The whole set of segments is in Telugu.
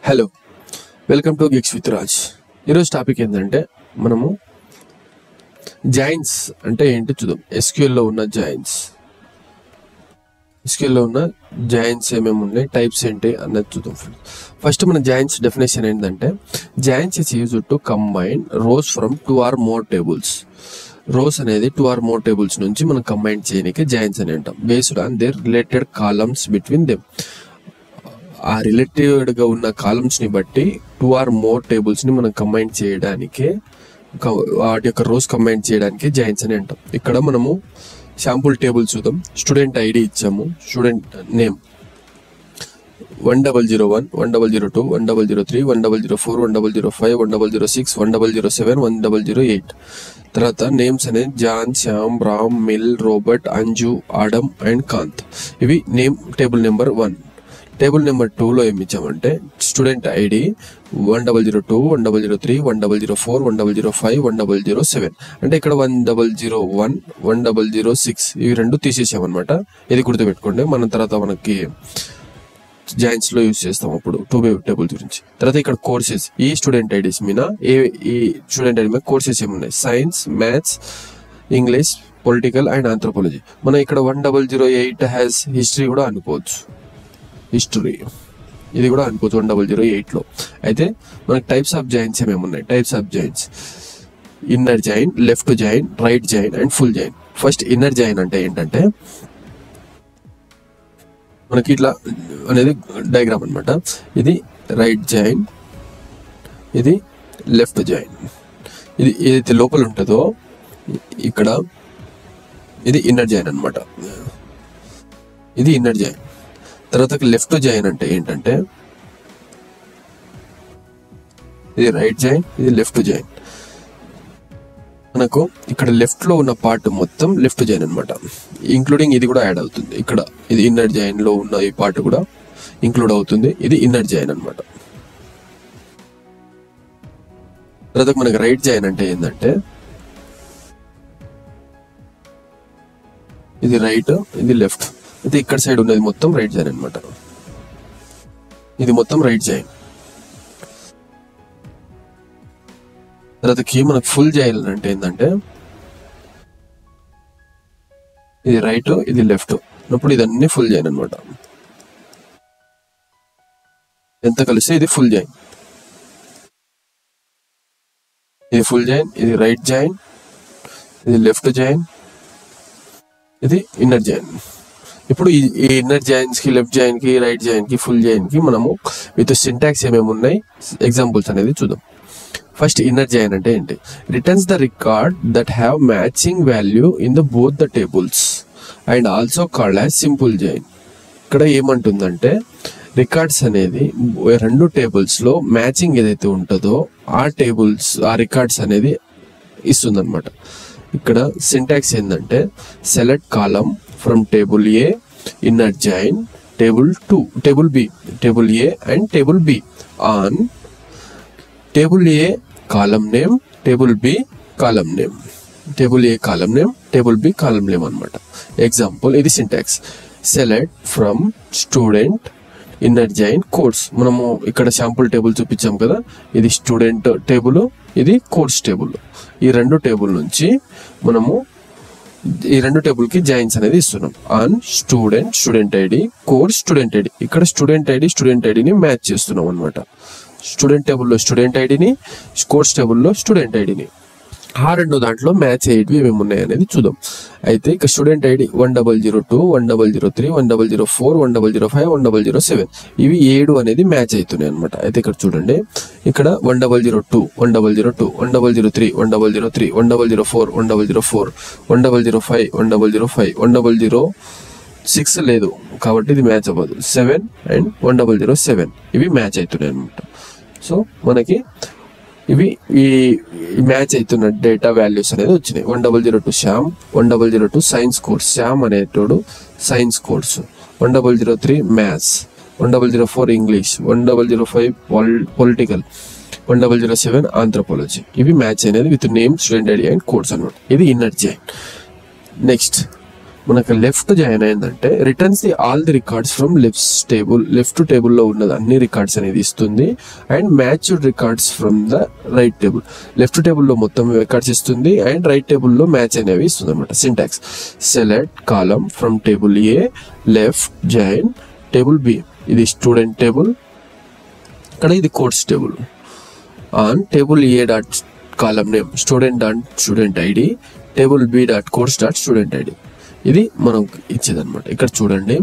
Hello, welcome to gigs with Raj. ఈరోజు టాపిక్ ఏంటంటే మనము జాయిన్స్ అంటే ఏంటి చూద్దాం. ఎస్క్యూఎల్లో ఉన్న జాయిన్స్ ఏమేమి ఉన్నాయి, టైప్స్ ఏంటి అన్నది చూద్దాం. ఫస్ట్ మన జాయిన్స్ డెఫినేషన్ ఏంటంటే joins is used to combine rows from 2 or more tables. Rows అనేది 2 or more టేబుల్స్ నుంచి మనం కంబైన్ చేయడానికి జాయిన్స్ అని అంటాం. Based on their related columns between them. ఆ రిలేటెడ్గా ఉన్న కాలమ్స్ని బట్టి 2 or more టేబుల్స్ని మనం కంబైన్ చేయడానికి, వాటి యొక్క రోస్ కంబైన్ చేయడానికి జాయిన్స్ అని అంటాం. ఇక్కడ మనము శాంపుల్ టేబుల్ చూద్దాం. స్టూడెంట్ ఐడి ఇచ్చాము, స్టూడెంట్ నేమ్ 1001, 1002, 1003, 1004, 1005, 1006, 1007, 1008. తర్వాత నేమ్స్ అనేది John, Shyam, Ram, Mill, Robert, Anju, Adam and Kanth. ఇవి name table number 1. Table number 2లో ఏమి ఇచ్చామంటే స్టూడెంట్ ఐడి 1002, 1003, 1004, 1005, 1007. అంటే ఇక్కడ 1001, 1006 ఇవి రెండు తీసేసామన్నమాట. ఇది గుర్తుపెట్టుకోండి. మనం తర్వాత మనకి జాయిన్స్ లో యూజ్ చేస్తాం అప్పుడు 2 టేబుల్ గురించి. తర్వాత ఇక్కడ కోర్సెస్, ఈ స్టూడెంట్ ఐడీస్ మీద ఈ స్టూడెంట్ ఐడి మీద కోర్సెస్ ఏమున్నాయి, science, maths, English, political and anthropology. మనం ఇక్కడ 1008 హ్యాస్ హిస్టరీ కూడా అనుకోవచ్చు. హిస్టరీ ఇది కూడా అనుకోవచ్చు 1008లో. అయితే మనకి టైప్స్ ఆఫ్ జాయిన్స్ ఏమేమి ఉన్నాయి. Types of joins: inner join, left join, right join and full join. First inner join అంటే ఏంటంటే మనకి ఇట్లా అనేది డయాగ్రామ్ అనమాట. ఇది రైట్ జాయిన్, ఇది లెఫ్ట్ జాయిన్. ఇది ఏదైతే లోపల ఉంటుందో ఇక్కడ ఇది ఇన్నర్ జాయిన్ అనమాట. ఇది ఇన్నర్ జాయిన్. తర్వాత లెఫ్ట్ జాయిన్ అంటే ఏంటంటే ఇది రైట్ జాయిన్, ఇది లెఫ్ట్ జాయిన్. మనకు ఇక్కడ లెఫ్ట్ లో ఉన్న పార్ట్ మొత్తం లెఫ్ట్ జాయిన్ అనమాట. ఇంక్లూడింగ్ ఇది కూడా యాడ్ అవుతుంది. ఇక్కడ ఇది ఇన్నర్ జాయిన్ లో ఉన్న ఈ పార్ట్ కూడా ఇంక్లూడ్ అవుతుంది. ఇది ఇన్నర్ జాయిన్ అనమాట. తర్వాత మనకి రైట్ జాయిన్ అంటే ఏంటంటే ఇది రైట్, ఇది లెఫ్ట్. అయితే ఇక్కడ సైడ్ ఉన్నది మొత్తం రైట్ జాయిన్ అనమాట. ఇది మొత్తం రైట్ జాయిన్. తర్వాతకి మనకు ఫుల్ జాయిన్ అంటే ఏంటంటే ఇది రైట్, ఇది లెఫ్ట్ అప్పుడు ఇదన్నీ ఫుల్ జాయిన్ అనమాట. ఎంత కలిస్తే ఇది ఫుల్ జాయిన్. ఇది ఫుల్ జాయిన్, ఇది రైట్ జాయిన్, ఇది లెఫ్ట్ జాయిన్, ఇది ఇన్నర్ జాయిన్. ఇప్పుడు ఈ ఇన్నర్ జాయిన్స్ కి, లెఫ్ట్ జాయిన్ కి, రైట్ జాయిన్ కి, ఫుల్ జాయిన్ కి మనము విత్ సింటాక్స్ ఏమేమి ఉన్నాయి, ఎగ్జాంపుల్స్ అనేది చూద్దాం. ఫస్ట్ ఇన్నర్ జాయిన్ అంటే ఏంటి? Returns the record that have matching value in the both the tables and also called as simple join. ఇక్కడ ఏమంటుందంటే రికార్డ్స్ అనేది రెండు టేబుల్స్ లో మ్యాచింగ్ ఏదైతే ఉంటుందో ఆ రికార్డ్స్ అనేది ఇస్తుంది అనమాట. ఇక్కడ సింటాక్స్ ఏంటంటే select column from table A, inner join, table B and table B on table A column name, table B column name, table A column name, table B column name అనమాట. ఎగ్జాంపుల్ ఇది syntax. Select from student inner join course. మనము ఇక్కడ శాంపుల్ టేబుల్ చూపించాం కదా, ఇది స్టూడెంట్ టేబుల్, ఇది కోర్స్ టేబుల్. ఈ రెండు టేబుల్ నుంచి మనము ఈ రెండు టేబుల్ కి జాయిన్స్ అనేది ఇస్తున్నాం. On student ID, course student ID. ఇక్కడ స్టూడెంట్ ఐడిని మ్యాచ్ చేస్తున్నాం అనమాట. స్టూడెంట్ టేబుల్లో స్టూడెంట్ ఐడిని, కోర్స్ టేబుల్లో స్టూడెంట్ ఐడిని. ఆ రెండు దాంట్లో మ్యాచ్ అయ్యేటివి ఏమేమి ఉన్నాయి అనేది చూద్దాం. అయితే ఇక స్టూడెంట్ ఐడి 1002, 1003, 1004, 1005, 1007 ఇవి 7 అనేది మ్యాచ్ అవుతున్నాయి అనమాట. అయితే ఇక్కడ చూడండి, ఇక్కడ 1002, 1002, 1003, 1003, 1004, 1004, 1005, 105, 106 లేదు కాబట్టి ఇది మ్యాచ్ అవ్వదు. 7 and 107 ఇవి మ్యాచ్ అవుతున్నాయి అనమాట. సో మనకి ఇవి ఈ మ్యాచ్ అవుతున్న డేటా వాల్యూస్ అనేది వచ్చినాయి. 1002 శ్యామ్, 1002 సైన్స్ కోర్స్, శ్యామ్ అనేటోడు science course, 1003 maths, 1004 English, 1005 political, 1007 anthropology. ఇవి మ్యాచ్ అనేది with name, student ID and course అనమాట. ఇది ఇన్నర్ జాయిన్. నెక్స్ట్ మనకు లెఫ్ట్ జాయిన్ అయిందంటే returns all the records from left టేబుల్లో ఉన్నది అన్ని రికార్డ్స్ అనేది ఇస్తుంది and matched records from the right table. Left టేబుల్లో మొత్తం రికార్డ్స్ ఇస్తుంది అండ్ రైట్ టేబుల్లో మ్యాచ్ అనేవి ఇస్తుంది అనమాట. Syntax select column from table A left join table B. ఇది స్టూడెంట్ టేబుల్, ఇక్కడ ఇది course table. On table A dot column name student ID table B dot course dot student ID. ఇది మనం ఇచ్చేది అనమాట. ఇక్కడ చూడండి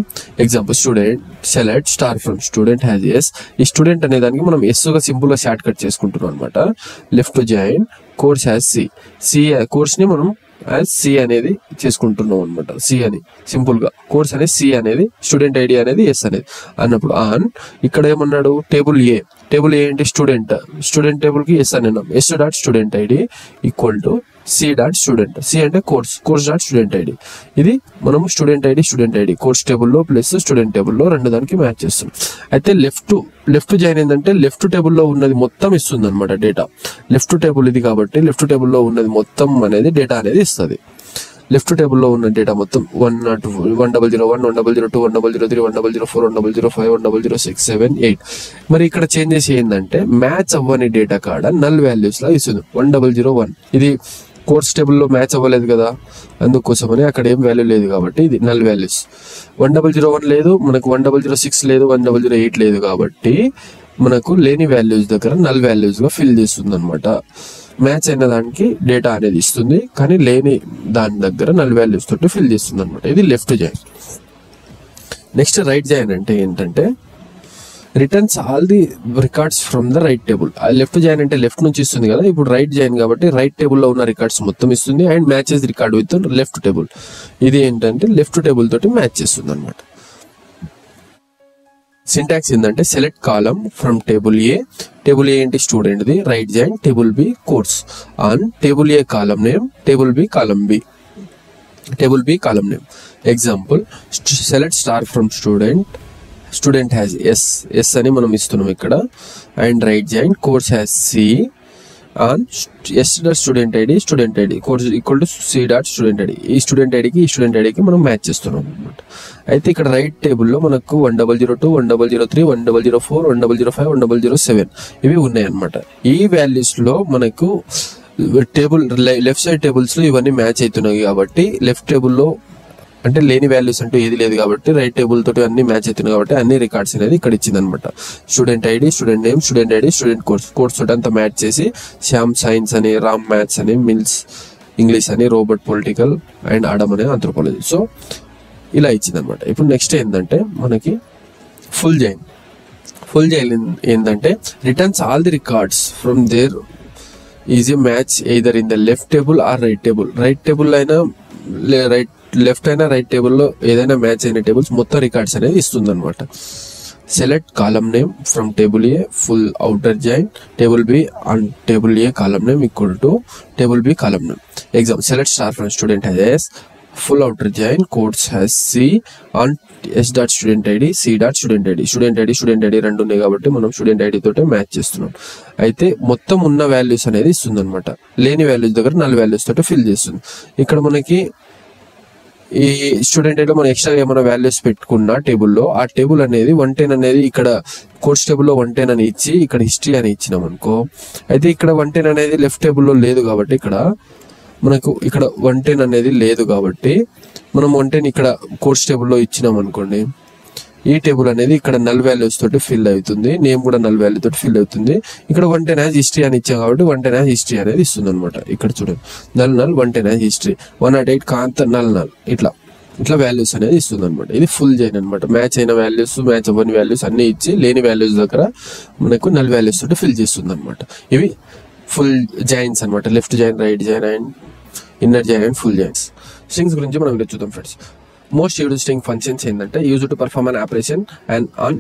example student select star from student as S. ఈ స్టూడెంట్ అనే దానికి మనం ఎస్గా సింపుల్ గా షార్ట్ కట్ చేసుకుంటున్నాం అనమాట. Left join course as C course ని మనం యాజ్ సి అనేది చేసుకుంటున్నాం అనమాట. సి అని సింపుల్ గా కోర్స్ అనేది సి అనేది స్టూడెంట్ ఐడి అనేది ఎస్ అనేది అన్నప్పుడు ఆన్ ఇక్కడ ఏమన్నాడు టేబుల్ ఏ ఏంటి స్టూడెంట్ టేబుల్ కి ఎస్ అని అన్నాం. S dot student ID equal to C dot student. C అంటే కోర్స్ డాట్ స్టూడెంట్ ఐడి. ఇది మనము స్టూడెంట్ ఐడి కోర్స్ టేబుల్లో ప్లస్ స్టూడెంట్ టేబుల్లో రెండు దానికి మ్యాచ్ చేస్తున్నాం. అయితే లెఫ్ట్ జాయిన్ ఏంటంటే లెఫ్ట్ టేబుల్లో ఉన్నది మొత్తం ఇస్తుంది అనమాట డేటా. లెఫ్ట్ టేబుల్ ఇది కాబట్టి లెఫ్ట్ టేబుల్లో ఉన్నది మొత్తం అనేది డేటా అనేది ఇస్తుంది. లెఫ్ట్ టేబుల్లో ఉన్న డేటా మొత్తం 101, 101, 102, 103, 104, 105, 106, 7, 8. మరి ఇక్కడ చేంజెస్ ఏంటంటే మ్యాచ్ అవ్వని డేటా కాడ నల్ వాల్యూస్ లా ఇస్తుంది. 101 ఇది కోర్స్ టేబుల్లో మ్యాచ్ అవ్వలేదు కదా, అందుకోసమని అక్కడ ఏం వాల్యూ లేదు కాబట్టి ఇది నల్ వాల్యూస్. 101 లేదు మనకు, 106 లేదు, 108 లేదు కాబట్టి మనకు లేని వాల్యూస్ దగ్గర నల్ వాల్యూస్ గా ఫిల్ చేస్తుంది అనమాట. మ్యాచ్ అయిన దానికి డేటా అనేది ఇస్తుంది కానీ లేని దాని దగ్గర నల్ వాల్యూస్ తోటి ఫిల్ చేస్తుంది అనమాట. ఇది left join. Next right join అంటే ఏంటంటే returns all the records from the right table. Left join అంటే లెఫ్ట్ నుంచి ఇస్తుంది కదా, ఇప్పుడు రైట్ జాయిన్ కాబట్టి రైట్ టేబుల్లో ఉన్న రికార్డ్స్ మొత్తం ఇస్తుంది and matches record with left table. ఇది ఏంటంటే లెఫ్ట్ టేబుల్ తోటి మ్యాచ్ చేస్తుంది అనమాట. సింటాక్స్ ఏంటంటే select column from table A ఏంటి స్టూడెంట్ ది, right join table B course. On table A column name table B column name. Example select star from student as S అని మనం ఇస్తున్నాం ఇక్కడ and right join course as C. On S dot student ID course equal to C dot student ID. ఈ స్టూడెంట్ ఐడికి మనం మ్యాచ్ చేస్తున్నాం అనమాట. అయితే ఇక్కడ రైట్ టేబుల్లో మనకు 1002, 1003, 1004, 1005, 1007 ఇవి ఉన్నాయి అనమాట. ఈ వాల్యూస్ లో మనకు లెఫ్ట్ సైడ్ టేబుల్స్ లో ఇవన్నీ మ్యాచ్ అవుతున్నాయి కాబట్టి లెఫ్ట్ టేబుల్లో అంటే లేని వాల్యూస్ అంటూ ఏది లేదు కాబట్టి రైట్ టేబుల్ తోటి అన్ని మ్యాచ్ అవుతున్నాయి కాబట్టి అన్ని రికార్డ్స్ అనేది ఇక్కడ ఇచ్చింది అనమాట. Student ID, student name, student ID, student course తోటి అంతా మ్యాచ్ చేసి శ్యామ్ సైన్స్ అని, రామ్ మ్యాథ్స్ అని, మిల్స్ ఇంగ్లీష్ అని, రోబోట్ పొలిటికల్ అండ్ ఆడమ్ అనే ఆంథ్రోపాలజీ. సో ఇలా ఇచ్చింది అనమాట. ఇప్పుడు నెక్స్ట్ ఏంటంటే మనకి ఫుల్ జాయిన్ ఏంటంటే returns all the records from there is a match either in the left table or right table. Right table అయినా లెఫ్ట్ అయినా రైట్ టేబుల్లో ఏదైనా మ్యాచ్ అయిన టేబుల్స్ మొత్తం రికార్డ్స్ అనేది ఇస్తుంది అనమాట. Select column name from table A full outer join table B and table A column name equal to table B column name. Example select star from student as S full outer join course as C on S dot student ID C dot student ID రెండు ఉన్నాయి కాబట్టి మనం స్టూడెంట్ ఐడి తోటే మ్యాచ్ చేస్తున్నాం. అయితే మొత్తం ఉన్న వాల్యూస్ అనేది ఇస్తుంది అనమాట. లేని వాల్యూస్ దగ్గర నల్ వాల్యూస్ తోటి ఫిల్ చేస్తుంది. ఇక్కడ మనకి ఈ స్టూడెంట్ ఐడిలో మనం ఎక్స్ట్రా ఏమైనా వాల్యూస్ పెట్టుకున్న టేబుల్లో ఆ టేబుల్ అనేది 110 అనేది ఇక్కడ కోర్స్ టేబుల్లో 110 అని ఇచ్చి ఇక్కడ హిస్టరీ అని ఇచ్చినాం అనుకో. అయితే ఇక్కడ 110 అనేది లెఫ్ట్ టేబుల్లో లేదు కాబట్టి ఇక్కడ మనకు ఇక్కడ 110 అనేది లేదు కాబట్టి మనం 110 ఇక్కడ కోర్స్ టేబుల్లో ఇచ్చినాం అనుకోండి. ఈ టేబుల్ అనేది ఇక్కడ నల్ వాల్యూస్ తోటి ఫిల్ అవుతుంది, నేమ్ కూడా నల్ వాల్యూ తోటి ఫిల్ అవుతుంది. ఇక్కడ 110 యాజ్ హిస్టరీ అని ఇచ్చాం కాబట్టి 110 యాజ్ హిస్టరీ అనేది ఇస్తుంది అనమాట. ఇక్కడ చూడండి నల్ 110 యాజ్ హిస్టరీ, 108 కాంత నల్ ఇట్లా వాల్యూస్ అనేది ఇస్తుంది అనమాట. ఇది ఫుల్ జాయిన్ అనమాట. మ్యాచ్ అయిన వాల్యూస్, మ్యాచ్ అవ్వని వాల్యూస్ అన్ని ఇచ్చి లేని వాల్యూస్ దగ్గర మనకు నల్ వాల్యూస్ తోటి ఫిల్ చేస్తుంది అనమాట. ఇవి ఫుల్ జాయిన్స్ అనమాట. Left join, right join and inner join and full joins. Strings గురించి మనం ఇలా చూద్దాం friends. Most used string functions ఏంటంటే use to perform an operation and on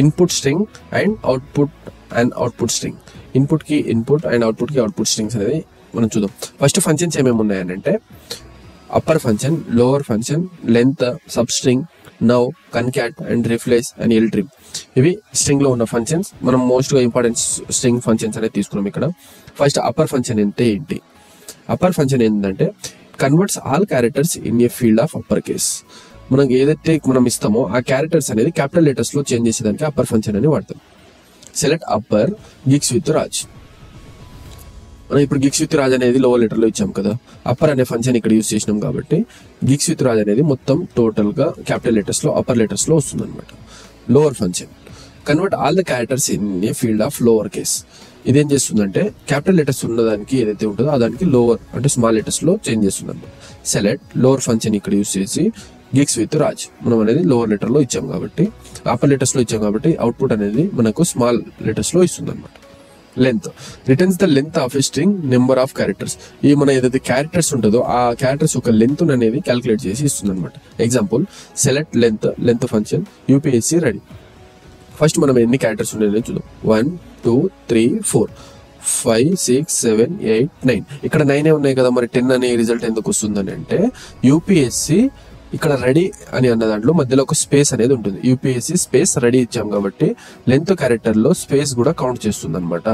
input string and output string. Input కి ఇన్పుట్ అండ్ అవుట్పుట్ కి అవుట్పుట్ స్ట్రింగ్స్ అనేది మనం చూద్దాం. ఫస్ట్ ఫంక్షన్స్ ఏమేమి ఉన్నాయంటే upper function, lower function, length, substring, now, concat and replace and ltrim. ఇవి స్ట్రింగ్ లో ఉన్న ఫంక్షన్స్. మనం మోస్ట్ గా ఇంపార్టెంట్ స్ట్రింగ్ ఫంక్షన్స్ అనేది తీసుకున్నాం ఇక్కడ. ఫస్ట్ అప్పర్ ఫంక్షన్ అంటే ఏంటి? అప్పర్ ఫంక్షన్ ఏంటంటే converts all characters in a field of upper case. మనకి ఏదైతే మనం ఇస్తామో ఆ క్యారెక్టర్స్ అనేది క్యాపిటల్ లెటర్స్ లో చేంజ్ చేసేదానికి అప్పర్ ఫంక్షన్ అని వాడతాం. Select upper gigs with Raj. మనం ఇప్పుడు గిగ్స్ విత్ రాజ్ అనేది లోవర్ లెటర్ లో ఇచ్చాం కదా, అప్పర్ అనే ఫంక్షన్ ఇక్కడ యూస్ చేసినాం కాబట్టి గిగ్స్ విత్ రాజ్ అనేది మొత్తం టోటల్ గా క్యాపిటల్ లెటర్స్ లో అప్పర్ లెటర్స్ లో వస్తుంది అనమాట. Lower function convert all the characters in a field of lower case. ఇదేం చేస్తుందంటే క్యాపిటల్ లెటర్స్ ఉన్నదానికి ఏదైతే ఉంటుందో దానికి లోవర్ అంటే స్మాల్ లెటర్స్ లో చేంజ్ చేస్తుంది అనమాట. సెలెక్ట్ లోవర్ ఫంక్షన్ ఇక్కడ యూస్ చేసి గిగ్స్ విత్ రాజ్ మనం అనేది లోవర్ లెటర్ లో ఇచ్చాం కాబట్టి, అప్పర్ లెటర్స్ లో ఇచ్చాం కాబట్టి అవుట్పుట్ అనేది మనకు స్మాల్ లెటర్స్ లో ఇస్తుంది అనమాట. Length returns the length of a string number of characters. ఈ మన ఏదైతే క్యారెక్టర్స్ ఉంటుందో ఆ క్యారెక్టర్స్ యొక్క లెంత్ అనేది క్యాలిక్యులేట్ చేసి ఇస్తుంది అనమాట. Example select length function UPSC ready. First మనం ఎన్ని క్యారెక్టర్స్ ఉన్నాయని చూద్దాం. 1 2 3 4 5 6 7 8 9. ఇక్కడ 9 ఉన్నాయి కదా, మరి 10 అనే రిజల్ట్ ఎందుకు వస్తుందని అంటే యూపీఎస్సీ ఇక్కడ రెడీ అని అన్న దాంట్లో మధ్యలో ఒక స్పేస్ అనేది ఉంటుంది. యూపీఎస్సీ స్పేస్ రెడీ ఇచ్చాం కాబట్టి లెంత్ క్యారెక్టర్ లో స్పేస్ కూడా కౌంట్ చేస్తుంది అనమాట.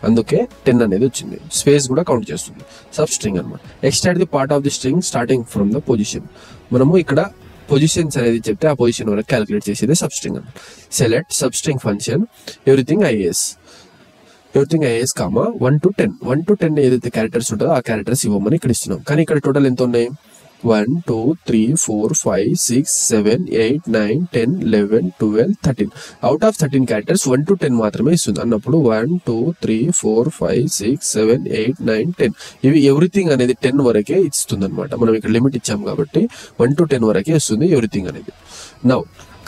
అందుకే 10 అనేది వచ్చింది. స్పేస్ కూడా కౌంట్ చేస్తుంది. సబ్ స్ట్రింగ్ అనమాట. Extract the part of the string starting from the position. మనము ఇక్కడ పొజిషన్స్ అనేది చెప్తే ఆ పొజిషన్ వరకు క్యాలిక్యులేట్ చేసేది సబ్ స్ట్రింగ్ అనమాట. Select sub string function everything is 1 to 10. 1 to 10 ఏదైతే క్యారెక్టర్స్ ఉంటుందో ఆ క్యారెక్టర్స్ ఇవ్వమని ఇక్కడ ఇస్తున్నాం. కానీ ఇక్కడ టోటల్ ఎంత ఉన్నాయి? 1 2 3 4 5 6 7 8 9 10 11 12 13. అవుట్ ఆఫ్ 13 క్యారెక్టర్స్ 1 to 10 మాత్రమే ఇస్తుంది అన్నప్పుడు 1 2 3 4 5 6 7 8 9 10 ఇవి ఎవ్రీథింగ్ అనేది 10 వరకే ఇస్తుంది అనమాట. మనం ఇక్కడ లిమిట్ ఇచ్చాం కాబట్టి 1 to 10 వరకే ఇస్తుంది ఎవ్రీథింగ్ అనేది. Now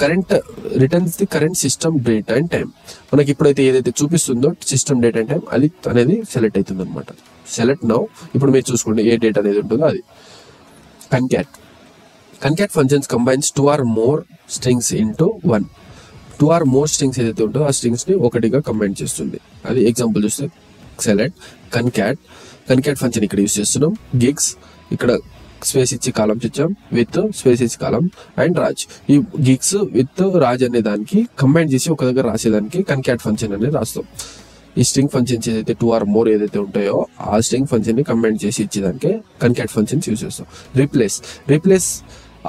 current returns the current system date and time. మనకి ఇప్పుడైతే ఏదైతే చూపిస్తుందో సిస్టమ్ డేట్ అండ్ టైం అది అనేది సెలెక్ట్ అవుతుంది అనమాట. Select now. ఇప్పుడు మీరు చూసుకోండి ఏ డేట్ అనేది ఉంటుందో అది. Concat functions combines 2 or more strings into 1. 2 or more strings ఏదైతే ఉంటుందో ఆ స్ట్రింగ్స్ ని ఒకటిగా కంబైన్ చేస్తుంది. అది ఎగ్జాంపుల్ చూస్తే సెలెక్ట్ కన్కాట్ ఫంక్షన్ ఇక్కడ యూస్ చేస్తున్నాం. గిగ్స్ ఇక్కడ స్పేస్ ఇచ్చి కాలమ్స్ ఇచ్చాం విత్ స్పేస్ ఇచ్చి కాలమ్ అండ్ రాజ్. ఈ గిగ్స్ విత్ రాజ్ అనే దానికి కంబైన్ చేసి ఒక దగ్గర రాసేదానికి కన్కాట్ ఫంక్షన్ అనేది రాస్తాం. ఈ స్ట్రింగ్ ఫంక్షన్స్ ఏదైతే 2 or more ఏదైతే ఉంటాయో ఆ స్ట్రింగ్ ఫంక్షన్ ని కంబైన్ చేసి ఇచ్చేదానికి కన్కాట్ ఫంక్షన్స్ యూజ్ చేస్తాం. Replace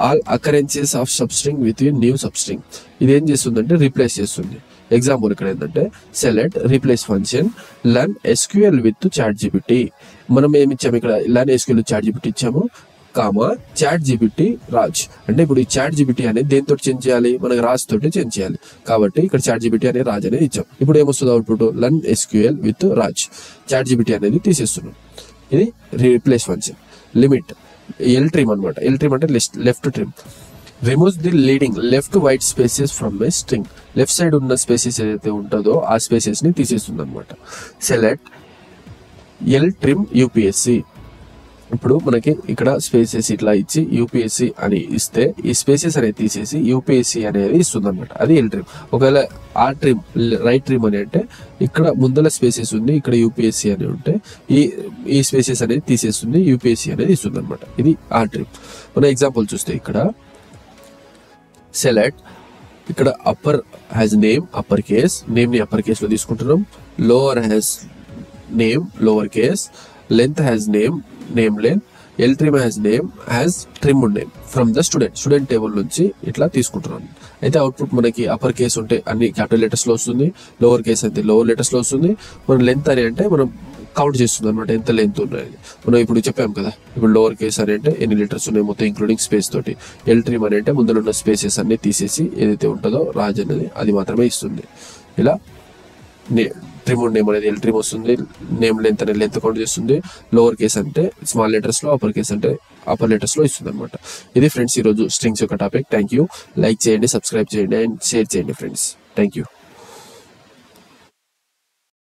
all occurrences of sub string with new sub string. ఇది ఏం చేస్తుందంటే రీప్లేస్ చేస్తుంది. ఎగ్జాంపుల్ ఇక్కడ ఏంటంటే select replace function learn SQL with Chat GPT. మనం ఏమి ఇచ్చాము ఇక్కడ? Learn SQL with Chat GPT ఇచ్చాము కామా చాట్ జీపీటీ రాజ్. అంటే ఇప్పుడు ఈ చాట్ జీపీటీ అనేది దేంతో చేంజ్ చేయాలి? మనకి రాజ్ తోటి చేంజ్ చేయాలి కాబట్టి ఇక్కడ చాట్ జీపీటీ అనే రాజ్ అనేది ఇచ్చాం. ఇప్పుడు ఏమొస్తుంది output? Learn SQL with Raj. Chat GPT అనేది తీసేస్తున్నాం. ఇది replace function. Limit L trim అనమాట. ఎల్ ట్రిమ్ అంటే left trim. Removes the leading left white spaces from a string. Left side ఉన్న స్పేసెస్ ఏదైతే ఉంటుందో ఆ స్పేసెస్ ని తీసేస్తుంది అనమాట. Select L trim UPSC. ఇప్పుడు మనకి ఇక్కడ స్పేసెస్ ఇట్లా ఇచ్చి యూపీఎస్సీ అని ఇస్తే ఈ స్పేసెస్ అనేది తీసేసి యూపీఎస్సీ అనేది ఇస్తుంది అనమాట. అది ఎల్ ట్రిమ్. ఒకవేళ ఆర్ ట్రిమ్ రైట్ ట్రిమ్ అని అంటే ఇక్కడ ముందల స్పేసెస్ ఉంది, ఇక్కడ యూపీఎస్సీ అని ఉంటే ఈ స్పేసెస్ అనేది తీసేస్తుంది, యూపీఎస్సీ అనేది ఇస్తుంది అనమాట. ఇది ఆర్ ట్రిమ్. మన ఎగ్జాంపుల్ చూస్తే ఇక్కడ సెలెక్ట్ ఇక్కడ upper has name upper case. Name ని అప్పర్ కేస్ లో తీసుకుంటున్నాం. Lower has name lower case. Length has name length. L trim has name has trimmed name from the student table నుంచి ఇట్లా తీసుకుంటున్నాను. అయితే అవుట్పుట్ మనకి అప్పర్ కేస్ ఉంటే అన్ని క్యాపిటల్ లెటర్స్ లో వస్తుంది, లోవర్ కేస్ అయితే లోవర్ లెటర్స్ లో వస్తుంది. మనం లెంత్ అని అంటే మనం కౌంట్ చేస్తుంది అనమాట ఎంత లెంత్ ఉన్నాయి. మనం ఇప్పుడు చెప్పాం కదా, ఇప్పుడు లోవర్ కేస్ అని అంటే ఎన్ని లెటర్స్ ఉన్నాయి మొత్తం ఇంక్లూడింగ్ స్పేస్ తోటి. ఎల్ ట్రిమ్ అని అంటే ముందులో ఉన్న స్పేసెస్ అన్ని తీసేసి ఏదైతే ఉంటుందో రాజ్ అనేది అది మాత్రమే ఇస్తుంది. ఇలా ట్రిమ్ నేమ్ అనేది ఎల్ ట్రిమ్ వస్తుంది. నేమ్ లెంత్ అనేది లెంత్ కౌంట్ చేస్తుంది. లోవర్ కేస్ అంటే స్మాల్ లెటర్స్ లో, అప్పర్ కేస్ అంటే అప్పర్ లెటర్స్ లో ఇస్తుంది అనమాట. ఇది ఫ్రెండ్స్ ఈరోజు స్ట్రింగ్స్ యొక్క టాపిక్. Thank you. లైక్ చేయండి, సబ్స్క్రైబ్ చేయండి అండ్ షేర్ చేయండి ఫ్రెండ్స్. Thank you.